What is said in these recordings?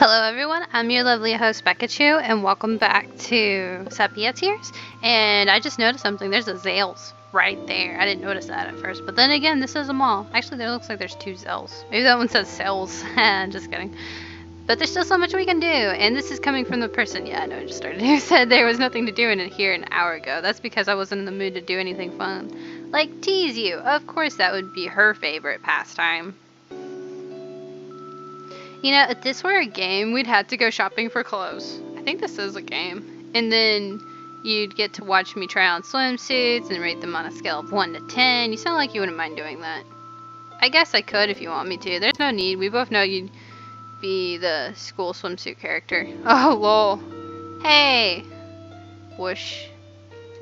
Hello everyone, I'm your lovely host Pikachu, and welcome back to Sepia Tears. And I just noticed something. There's a Zales right there. I didn't notice that at first, but then again, this is a mall. Actually, there looks like there's two Zales. Maybe that one says Sales. Just kidding. But there's still so much we can do, and this is coming from the person, yeah, I know I just started, who said there was nothing to do in here an hour ago. That's because I wasn't in the mood to do anything fun. Like tease you. Of course that would be her favorite pastime. You know, if this were a game, we'd have to go shopping for clothes. I think this is a game. And then you'd get to watch me try on swimsuits and rate them on a scale of 1 to 10. You sound like you wouldn't mind doing that. I guess I could if you want me to. There's no need. We both know you'd be the school swimsuit character. Oh, lol. Hey! Whoosh.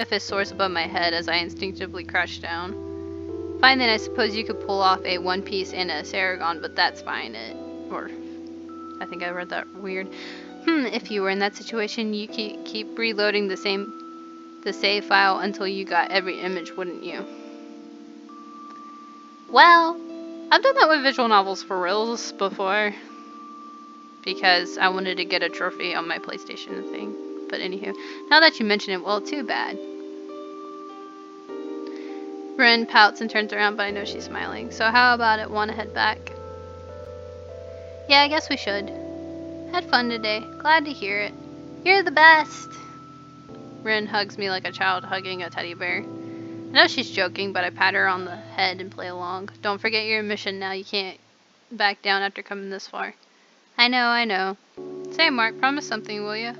A fist soars above my head as I instinctively crouch down. Fine then, I suppose you could pull off a One Piece and a Saragon, but that's fine. I think I read that weird. If you were in that situation, you keep reloading the save file until you got every image, wouldn't you? Well, I've done that with visual novels for reals before. Because I wanted to get a trophy on my PlayStation thing. But anywho, now that you mention it, well, too bad. Ren pouts and turns around, but I know she's smiling. So how about it? Want to head back? Yeah, I guess we should. Had fun today. Glad to hear it. You're the best. Ren hugs me like a child hugging a teddy bear. I know she's joking, but I pat her on the head and play along. Don't forget your mission now. You can't back down after coming this far. I know. Say, Mark, promise something, will you?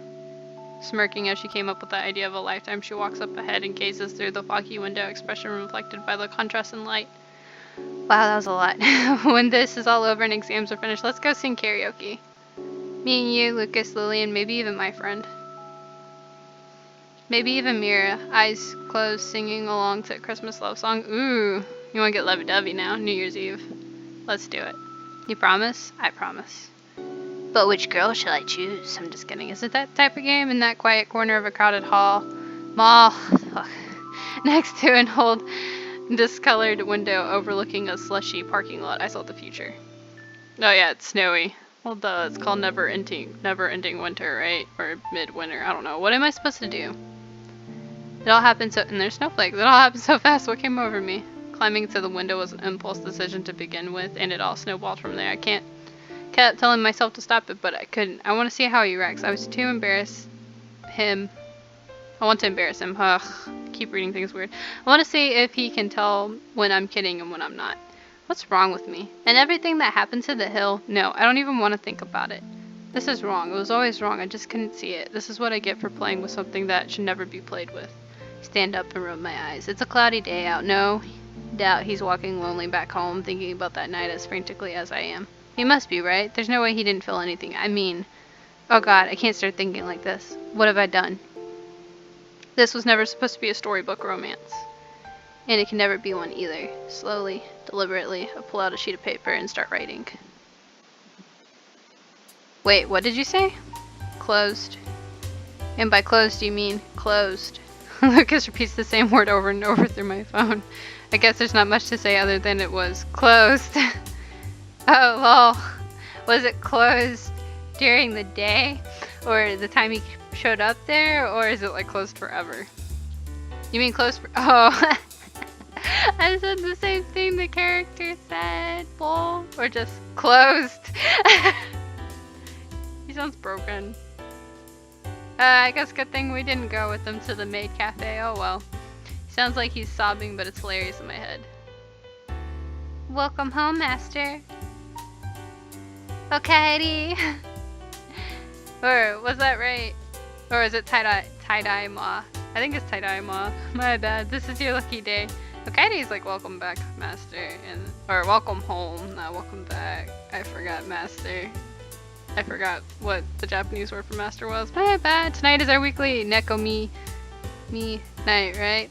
Smirking as she came up with the idea of a lifetime, she walks up ahead and gazes through the foggy window, expression reflected by the contrast in light. Wow, that was a lot. When this is all over and exams are finished, let's go sing karaoke. Me and you, Lucas, Lily, and maybe even my friend. Maybe even Mira, eyes closed, singing along to a Christmas love song. Ooh, you want to get lovey-dovey now, New Year's Eve. Let's do it. You promise? I promise. But which girl shall I choose? I'm just kidding. Is it that type of game in that quiet corner of a crowded mall, next to an old discolored window overlooking a slushy parking lot? I saw the future. Oh yeah, it's snowy. Well, duh, it's called never-ending winter, right? Or midwinter, I don't know. What am I supposed to do? It all happened and there's snowflakes. It all happened so fast. What came over me? Climbing to the window was an impulse decision to begin with, and it all snowballed from there. Kept telling myself to stop it, but I couldn't. I want to see how he reacts. I was too embarrassed him. I want to embarrass him. Ugh, keep reading things weird. I want to see if he can tell when I'm kidding and when I'm not. What's wrong with me? And everything that happened to the hill? No, I don't even want to think about it. This is wrong. It was always wrong. I just couldn't see it. This is what I get for playing with something that should never be played with. Stand up and rub my eyes. It's a cloudy day out. No doubt he's walking lonely back home, thinking about that night as frantically as I am. He must be, right? There's no way he didn't feel anything. I mean, oh God, I can't start thinking like this. What have I done? This was never supposed to be a storybook romance. And it can never be one either. Slowly, deliberately, I pull out a sheet of paper and start writing. Wait, what did you say? Closed. And by closed, you mean closed. Lucas repeats the same word over and over through my phone. I guess there's not much to say other than it was closed. Oh, lol. Was it closed during the day? Or the time he showed up there? Or is it like closed forever? You mean closed oh. I said the same thing the character said. Bull. Or just closed. He sounds broken. I guess good thing we didn't go with them to the maid cafe. Oh well. Sounds like he's sobbing, but it's hilarious in my head. Welcome home, master. Okay. Or was that right? Or is it tie-dye ma? I think it's tie-dye ma. My bad. This is your lucky day. Okaide's like welcome back, master, or welcome home, not welcome back. I forgot master. I forgot what the Japanese word for master was. My bad. Tonight is our weekly Neko me night, right?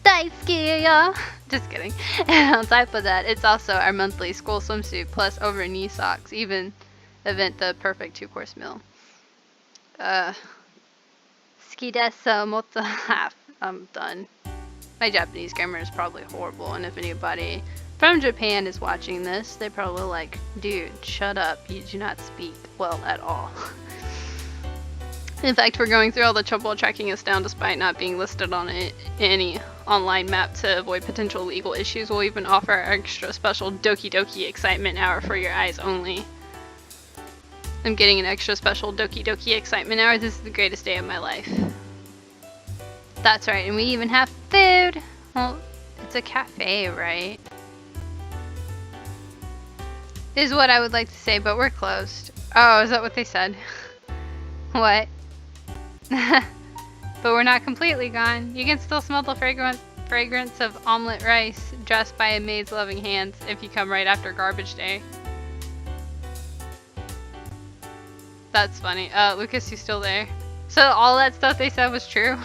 Daisuke ya. Just kidding. And on top of that, it's also our monthly school swimsuit plus over knee socks. Even event the perfect 2-course meal. Ski desu moto half. I'm done. My Japanese grammar is probably horrible, and if anybody from Japan is watching this, they probably like, dude, shut up. You do not speak well at all. In fact, we're going through all the trouble tracking us down despite not being listed on any online map to avoid potential legal issues. We'll even offer our extra special Doki Doki excitement hour for your eyes only. I'm getting an extra special Doki Doki excitement hour. This is the greatest day of my life. That's right, and we even have food. Well, it's a cafe, right? Is what I would like to say, but we're closed. Oh, is that what they said? What? But we're not completely gone. You can still smell the fragrance of omelet rice dressed by a maid's loving hands if you come right after garbage day. That's funny. Lucas, you still there? So all that stuff they said was true?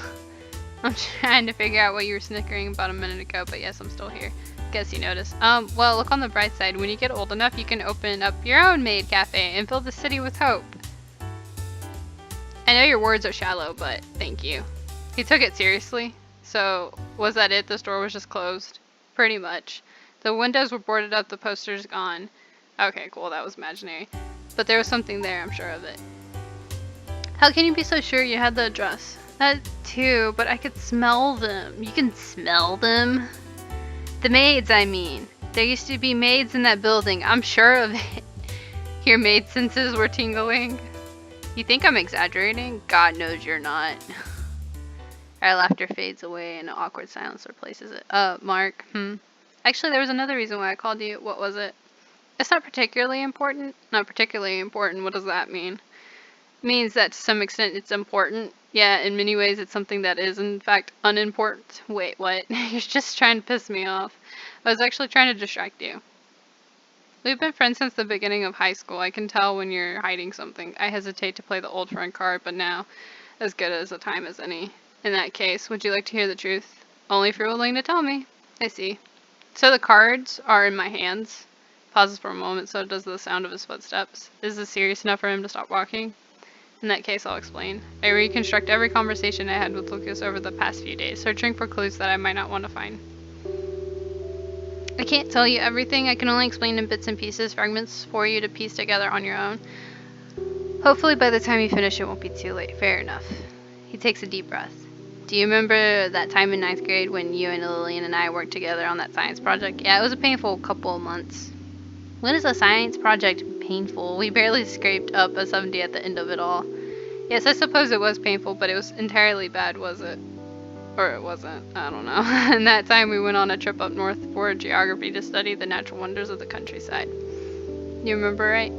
I'm trying to figure out what you were snickering about a minute ago, but yes, I'm still here. Guess you noticed. Well, look on the bright side. When you get old enough, you can open up your own maid cafe and fill the city with hope. I know your words are shallow, but thank you. He took it seriously. So, was that it? The store was just closed? Pretty much. The windows were boarded up, the posters gone. Okay, cool, that was imaginary. But there was something there, I'm sure of it. How can you be so sure you had the address? That too, but I could smell them. You can smell them? The maids, I mean. There used to be maids in that building, I'm sure of it. Your maid senses were tingling. You think I'm exaggerating? God knows you're not. Our laughter fades away and an awkward silence replaces it. Mark, Actually, there was another reason why I called you. What was it? It's not particularly important. Not particularly important, what does that mean? It means that to some extent it's important. Yeah, in many ways it's something that is in fact unimportant. Wait, what? You're just trying to piss me off. I was actually trying to distract you. We've been friends since the beginning of high school. I can tell when you're hiding something. I hesitate to play the old friend card, but now, as good as a time as any. In that case, would you like to hear the truth? Only if you're willing to tell me. I see. So the cards are in my hands. Pauses for a moment so it does the sound of his footsteps. Is this serious enough for him to stop walking? In that case, I'll explain. I reconstruct every conversation I had with Lucas over the past few days, searching for clues that I might not want to find. I can't tell you everything. I can only explain in bits and pieces, fragments for you to piece together on your own. Hopefully by the time you finish it won't be too late. Fair enough. He takes a deep breath. Do you remember that time in 9th grade when you and Lillian and I worked together on that science project? Yeah, it was a painful couple of months. When is a science project painful? We barely scraped up a 70 at the end of it all. Yes, I suppose it was painful, but it was entirely bad, was it? Or it wasn't, I don't know. And that time we went on a trip up north for geography to study the natural wonders of the countryside. You remember, right?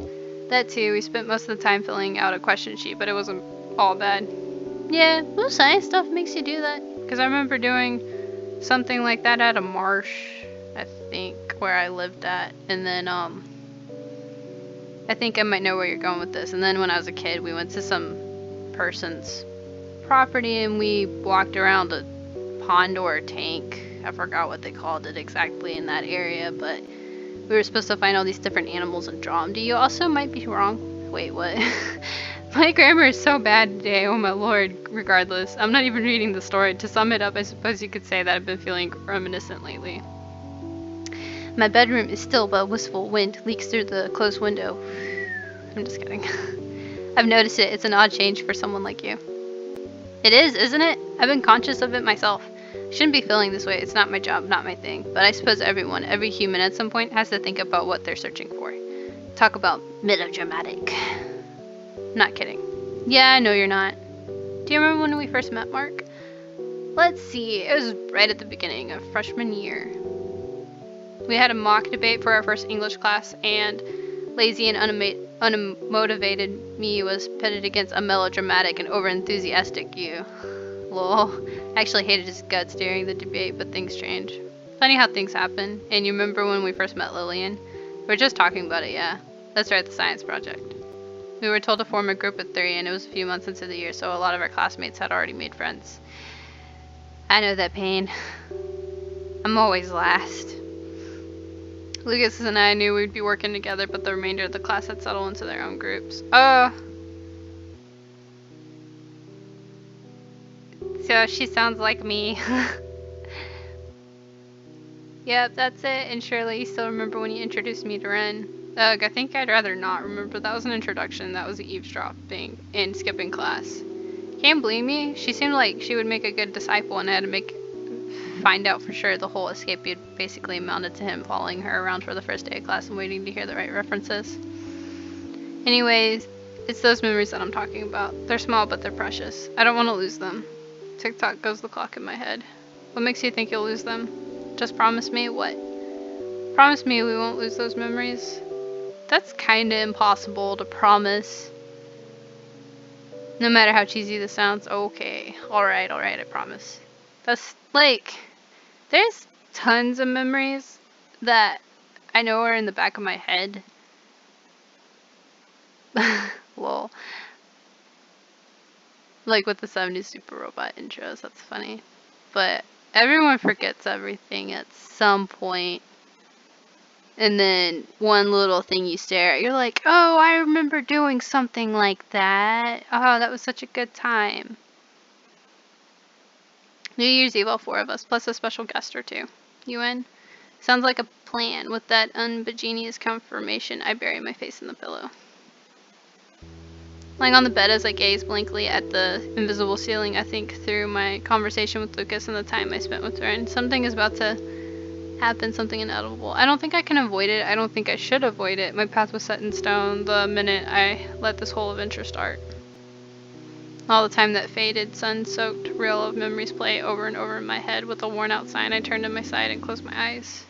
That too, we spent most of the time filling out a question sheet, but it wasn't all bad. Yeah, little science stuff makes you do that. Because I remember doing something like that at a marsh, I think, where I lived at. And then, I think I might know where you're going with this. And then when I was a kid, we went to some person's property and we walked around a pond or a tank. I forgot what they called it exactly in that area, but we were supposed to find all these different animals and draw them. You also might be wrong. Wait, what? My grammar is so bad today, oh my lord. Regardless, I'm not even reading the story. To sum it up, I suppose you could say that I've been feeling reminiscent lately. My bedroom is still, but a wistful wind leaks through the closed window. I'm just kidding. I've noticed it. It's an odd change for someone like you. It is, isn't it? I've been conscious of it myself. I shouldn't be feeling this way. It's not my job, not my thing. But I suppose every human at some point has to think about what they're searching for. Talk about melodramatic. Not kidding. Yeah, I know you're not. Do you remember when we first met, Mark? Let's see. It was right at the beginning of freshman year. We had a mock debate for our first English class, and lazy and unmotivated me was pitted against a melodramatic and overenthusiastic you. Lol. I actually hated his guts during the debate, but things change. Funny how things happen. And you remember when we first met Lillian? We were just talking about it, yeah. That's right, the science project. We were told to form a group of 3, and it was a few months into the year, so a lot of our classmates had already made friends. I know that pain. I'm always last. Lucas and I knew we'd be working together, but the remainder of the class had settled into their own groups. So she sounds like me. Yep, that's it. And Shirley, you still remember when you introduced me to Ren? Ugh, I think I'd rather not remember. That was an introduction. That was eavesdropping and skipping class. Can't blame me. She seemed like she would make a good disciple, and I had to find out for sure the whole escape had basically amounted to him following her around for the first day of class and waiting to hear the right references. Anyways, it's those memories that I'm talking about. They're small, but they're precious. I don't want to lose them. Tick-tock goes the clock in my head. What makes you think you'll lose them? Just promise me what? Promise me we won't lose those memories? That's kinda impossible to promise. No matter how cheesy this sounds. Okay. Alright, I promise. That's like, there's tons of memories that I know are in the back of my head. Lol. Like with the 70s Super Robot intros, that's funny. But everyone forgets everything at some point. And then one little thing you stare at, you're like, oh, I remember doing something like that. Oh, that was such a good time. New Year's Eve, all 4 of us, plus a special guest or 2. You in? Sounds like a plan. With that unbegenious confirmation, I bury my face in the pillow. Lying on the bed as I gaze blankly at the invisible ceiling, I think through my conversation with Lucas and the time I spent with Ren. Something is about to happen, something inevitable. I don't think I can avoid it. I don't think I should avoid it. My path was set in stone the minute I let this whole adventure start. All the time that faded, sun-soaked reel of memories play over and over in my head. With a worn-out sign, I turned to my side and closed my eyes.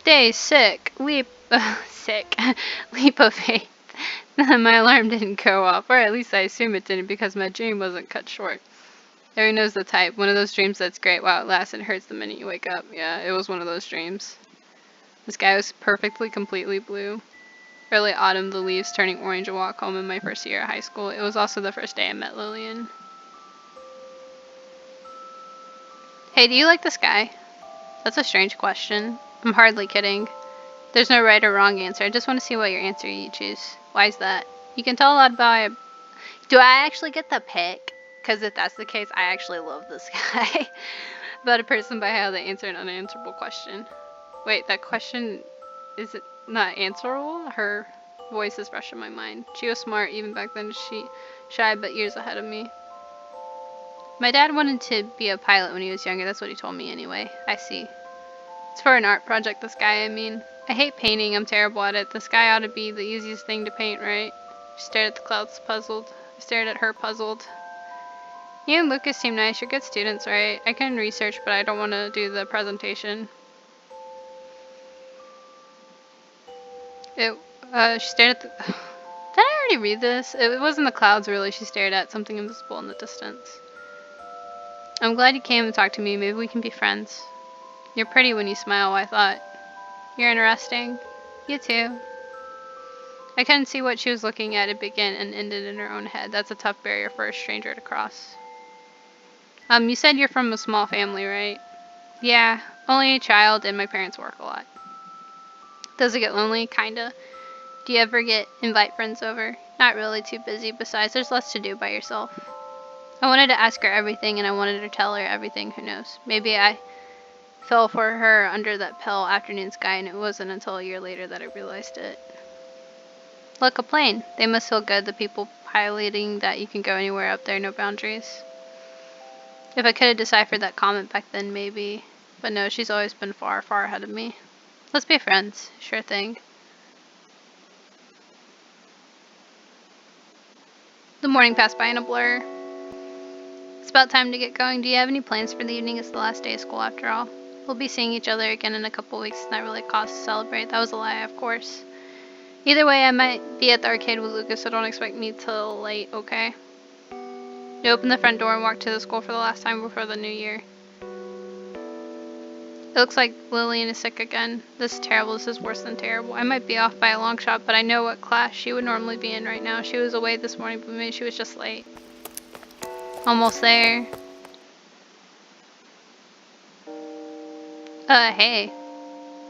Day sick. Sick. Leap of faith. My alarm didn't go off, or at least I assume it didn't because my dream wasn't cut short. Everyone knows the type. One of those dreams that's great while it lasts and hurts the minute you wake up. Yeah, it was one of those dreams. The sky was perfectly, completely blue. Early autumn, the leaves turning orange, a walk home in my first year of high school. It was also the first day I met Lillian. Hey, do you like the sky? That's a strange question. I'm hardly kidding. There's no right or wrong answer. I just want to see what your answer you choose. Why is that? You can tell a lot by... Do I actually get the pick? Because if that's the case, I actually love the sky. But a person by how they answer an unanswerable question. Wait, that question, is it not answerable? Her voice is fresh in my mind. She was smart even back then. She shy but years ahead of me. My dad wanted to be a pilot when he was younger. That's what he told me anyway. I see. It's for an art project, the sky, I mean. I hate painting. I'm terrible at it. The sky ought to be the easiest thing to paint, right? She stared at the clouds, puzzled. I stared at her, puzzled. You and Lucas seem nice. You're good students, right? I can research, but I don't want to do the presentation. She stared at the... Did I already read this? It wasn't the clouds, really. She stared at something invisible in the distance. I'm glad you came and talked to me. Maybe we can be friends. You're pretty when you smile, I thought. You're interesting. You too. I couldn't see what she was looking at. It began and ended in her own head. That's a tough barrier for a stranger to cross. You said you're from a small family, right? Yeah, only a child and my parents work a lot. Does it get lonely? Kinda. Do you ever get invite friends over? Not really, too busy. Besides, there's less to do by yourself. I wanted to ask her everything and I wanted to tell her everything, who knows. Maybe I fell for her under that pale afternoon sky and it wasn't until a year later that I realized it. Look, a plane. They must feel good, the people piloting that you can go anywhere up there, no boundaries. If I could have deciphered that comment back then, maybe. But no, she's always been far, far ahead of me. Let's be friends. Sure thing. The morning passed by in a blur. It's about time to get going. Do you have any plans for the evening? It's the last day of school after all. We'll be seeing each other again in a couple weeks. It's not really a cause to celebrate. That was a lie, of course. Either way, I might be at the arcade with Lucas, so don't expect me till late, okay? You opened the front door and walked to the school for the last time before the new year. It looks like Lillian is sick again. This is terrible. This is worse than terrible. I might be off by a long shot, but I know what class she would normally be in right now. She was away this morning, but maybe she was just late. Almost there. Hey.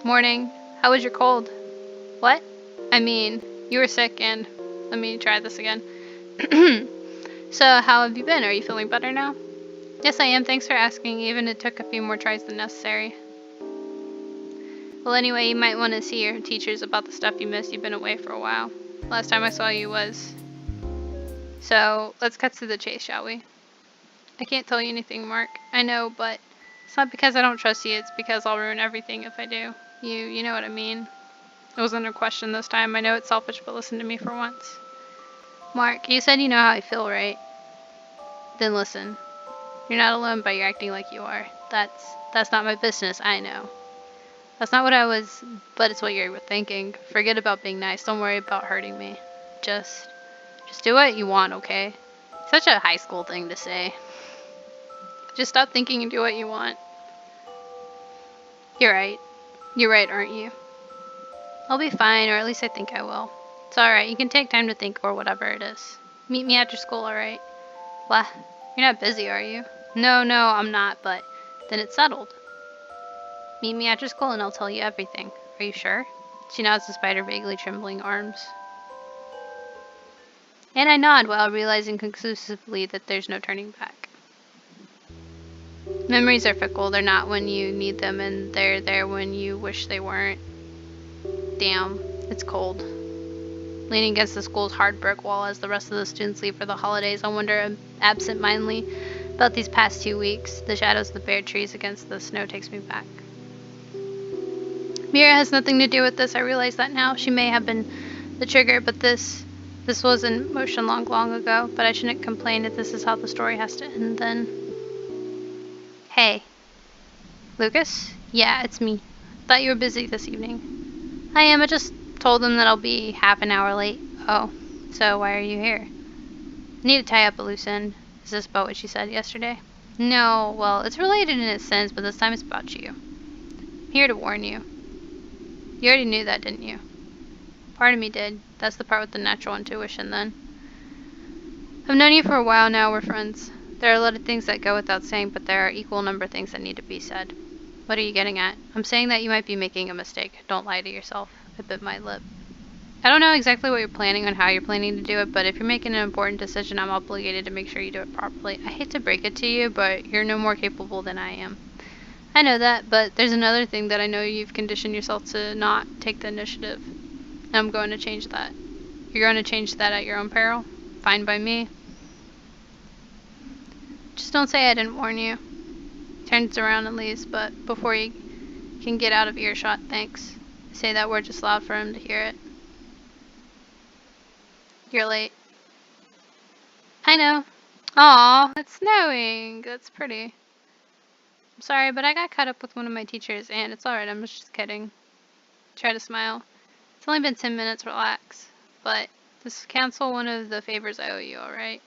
Morning. How was your cold? What? I mean, you were sick and... Let me try this again. So, how have you been? Are you feeling better now? Yes, I am. Thanks for asking, even it took a few more tries than necessary. Well, anyway, you might want to see your teachers about the stuff you missed. You've been away for a while. Last time I saw you was... So, let's cut to the chase, shall we? I can't tell you anything, Mark. I know, but it's not because I don't trust you. It's because I'll ruin everything if I do. You know what I mean. It wasn't a question this time. I know it's selfish, but listen to me for once. Mark, you said you know how I feel, right? Then listen. You're not alone by your acting like you are. That's not my business, I know. That's not what I was, but it's what you were thinking. Forget about being nice. Don't worry about hurting me. Just do what you want, okay? Such a high school thing to say. Just stop thinking and do what you want. You're right. You're right, aren't you? I'll be fine, or at least I think I will. It's alright. You can take time to think or whatever it is. Meet me after school, alright? What? You're not busy, are you? No, I'm not, but then it's settled. Meet me after school and I'll tell you everything. Are you sure? She nods despite her vaguely trembling arms. And I nod while realizing conclusively that there's no turning back. Memories are fickle. They're not when you need them, and they're there when you wish they weren't. Damn, it's cold. Leaning against the school's hard brick wall as the rest of the students leave for the holidays, I wonder absent-mindedly about these past 2 weeks. The shadows of the bare trees against the snow takes me back. Mira has nothing to do with this. I realize that now. She may have been the trigger, but this was in motion long ago. But I shouldn't complain if this is how the story has to end then. Hey. Lucas? Yeah, it's me. Thought you were busy this evening. I am. I just told them that I'll be half an hour late. Oh, so why are you here? I need to tie up a loose end. Is this about what she said yesterday? No, well, it's related in a sense, but this time it's about you. I'm here to warn you. You already knew that, didn't you? Part of me did. That's the part with the natural intuition, then. I've known you for a while now. We're friends. There are a lot of things that go without saying, but there are equal number of things that need to be said. What are you getting at? I'm saying that you might be making a mistake. Don't lie to yourself. I bit my lip. I don't know exactly what you're planning on how you're planning to do it, but if you're making an important decision, I'm obligated to make sure you do it properly. I hate to break it to you, but you're no more capable than I am. I know that, but there's another thing that I know you've conditioned yourself to not take the initiative. And I'm going to change that. You're going to change that at your own peril? Fine by me. Just don't say I didn't warn you. He turns around and leaves, but before he can get out of earshot, thanks. I say that word just loud for him to hear it. You're late. I know. Aw, it's snowing. That's pretty. I'm sorry, but I got caught up with one of my teachers, and it's alright, I'm just kidding. Try to smile. It's only been 10 minutes, relax. But just cancel one of the favors I owe you, alright?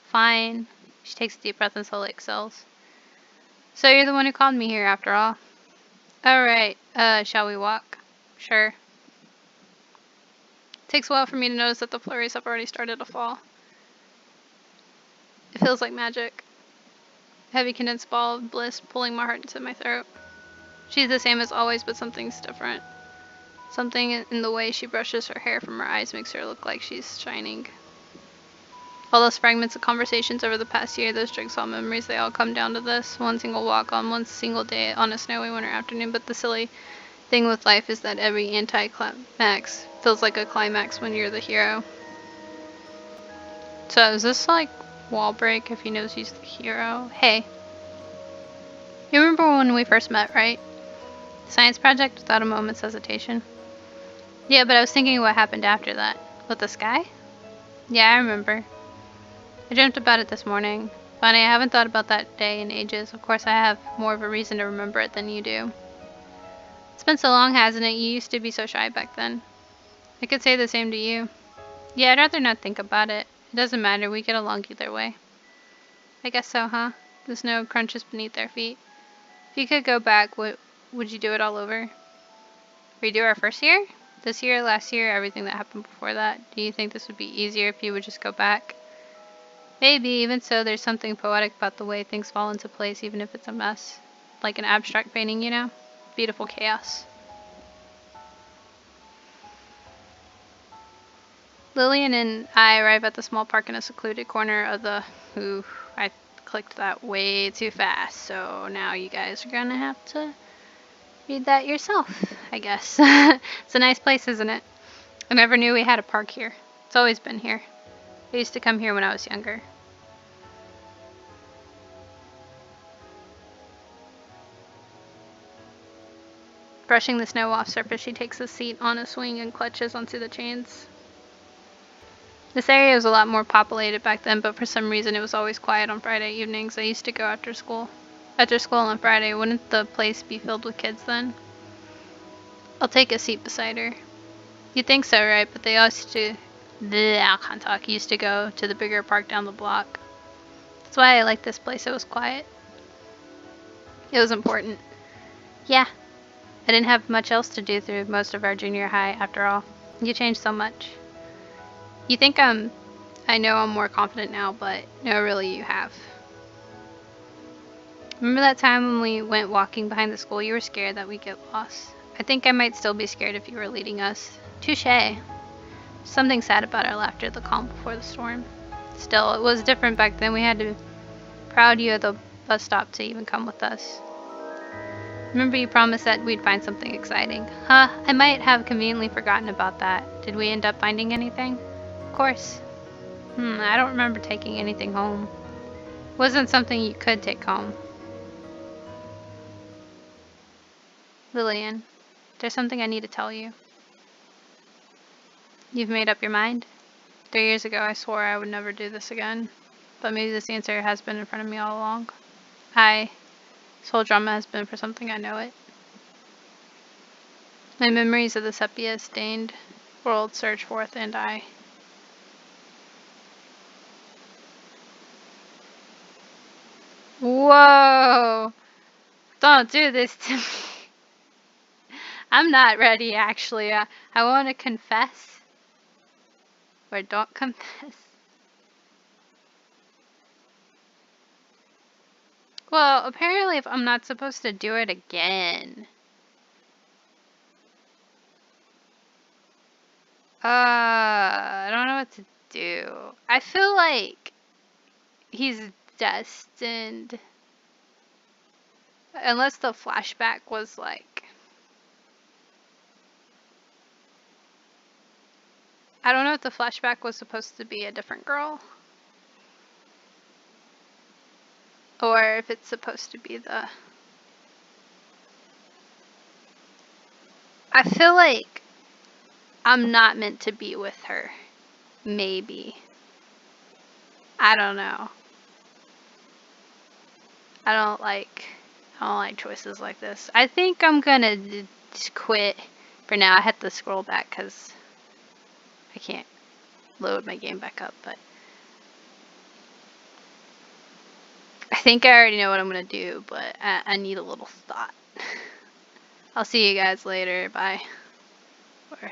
Fine. She takes a deep breath and slowly exhales. So you're the one who called me here after all? Alright, shall we walk? Sure. It takes a while for me to notice that the flurries have already started to fall. It feels like magic. A heavy condensed ball of bliss pulling my heart into my throat. She's the same as always, but something's different. Something in the way she brushes her hair from her eyes makes her look like she's shining. All those fragments of conversations over the past year, those jigsaw memories, they all come down to this. One single walk on one single day on a snowy winter afternoon, but the silly thing with life is that every anti-climax feels like a climax when you're the hero. So is this like wall break if he knows he's the hero? Hey. You remember when we first met, right? Science project without a moment's hesitation. Yeah, but I was thinking what happened after that. With the sky? Yeah, I remember. I dreamt about it this morning. Funny, I haven't thought about that day in ages. Of course, I have more of a reason to remember it than you do. It's been so long, hasn't it? You used to be so shy back then. I could say the same to you. Yeah, I'd rather not think about it. It doesn't matter, we get along either way. I guess so, huh? The snow crunches beneath their feet. If you could go back, would you do it all over? Redo our first year? This year, last year, everything that happened before that? Do you think this would be easier if you would just go back? Maybe, even so, there's something poetic about the way things fall into place, even if it's a mess. Like an abstract painting, you know? Beautiful chaos. Lillian and I arrive at the small park in a secluded corner of the, I clicked that way too fast, so now you guys are gonna have to read that yourself, I guess. It's a nice place, isn't it? I never knew we had a park here. It's always been here. I used to come here when I was younger. Brushing the snow off surface, she takes a seat on a swing and clutches onto the chains. This area was a lot more populated back then, but for some reason it was always quiet on Friday evenings. I used to go after school. After school on Friday, wouldn't the place be filled with kids then? I'll take a seat beside her. You'd think so, right? But they used to... I can't talk. Used to go to the bigger park down the block. That's why I like this place. It was quiet. It was important. Yeah. I didn't have much else to do through most of our junior high, after all. You changed so much. You think I know I'm more confident now, but no, really you have. Remember that time when we went walking behind the school? You were scared that we'd get lost. I think I might still be scared if you were leading us. Touché. Something sad about our laughter, the calm before the storm. Still, it was different back then. We had to proud you at the bus stop to even come with us. Remember you promised that we'd find something exciting. Huh, I might have conveniently forgotten about that. Did we end up finding anything? Of course. I don't remember taking anything home. It wasn't something you could take home. Lillian, there's something I need to tell you. You've made up your mind? 3 years ago I swore I would never do this again. But maybe this answer has been in front of me all along. This whole drama has been for something I know it. My memories of the Sepia stained world surge forth, and I... Whoa! Don't do this to me. I'm not ready, actually. I want to confess. Or don't confess. Well, apparently if I'm not supposed to do it again. I don't know what to do. I feel like he's destined. Unless the flashback was like... I don't know if the flashback was supposed to be a different girl. Or if it's supposed to be the... I feel like I'm not meant to be with her. Maybe. I don't know. I don't like choices like this. I think I'm gonna just quit for now. I had to scroll back because I can't load my game back up, but I think I already know what I'm gonna do, but I need a little thought. I'll see you guys later. Bye. Or